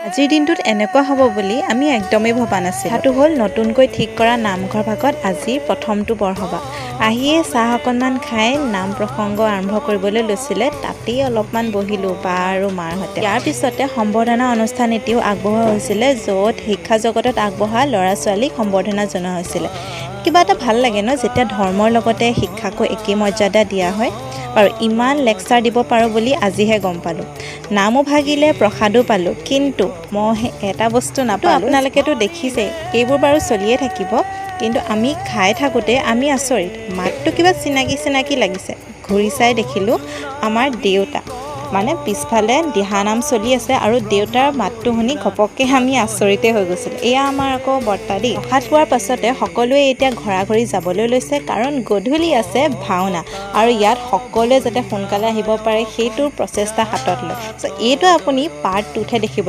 আজিৰ দিনটোত এনেকুৱা হ'ব বুলি আমি একদমেই ভবা নাছিলোঁ। কথাটো হ'ল নতুনকৈ ঠিক কৰা নামঘৰ ভাগত আজি প্ৰথমটো বৰসভা। আহিয়ে চাহ অকণমান খাই নাম প্ৰসংগ আৰম্ভ কৰিবলৈ লৈছিলে, তাতেই অলপমান বহিলোঁ বা আৰু মাৰ সৈতে। ইয়াৰ পিছতে সম্বৰ্ধনা অনুষ্ঠান এটিও আগবঢ়োৱা হৈছিলে, য'ত শিক্ষা জগতত আগবঢ়া ল'ৰা ছোৱালীক সম্বৰ্ধনা জনোৱা হৈছিলে। কিবা এটা ভাল লাগে ন, যেতিয়া ধৰ্মৰ লগতে শিক্ষাকো একেই মৰ্যাদা দিয়া হয়। বাৰু ইমান লেকচাৰ দিব পাৰোঁ বুলি আজিহে গম পালোঁ। নামো ভাগিলে, প্ৰসাদো পালোঁ, কিন্তু মই এটা বস্তু নাপালোঁ। আপোনালোকেতো দেখিছেই, এইবোৰ বাৰু চলিয়ে থাকিব, কিন্তু আমি খাই থাকোঁতে আমি আচৰিত, মাতটো কিবা চিনাকি লাগিছে। ঘূৰি চাই দেখিলোঁ আমাৰ দেউতা, মানে পিছফালে দিহানাম চলি আছে আৰু দেউতাৰ মাতটো শুনি ঘপককৈ আমি আচৰিতে হৈ গৈছিলোঁ। এয়া আমাৰ আকৌ বৰ্তা দেই। প্ৰসাদ পোৱাৰ পাছতে সকলোৱে এতিয়া ঘৰা ঘৰি যাবলৈ লৈছে, কাৰণ গধূলি আছে ভাওনা আৰু ইয়াত সকলোৱে যাতে সোনকালে আহিব পাৰে সেইটোৰ প্ৰচেষ্টা হাতত লয়। চ' এইটো আপুনি পাৰ্ট 2হে দেখিবলৈ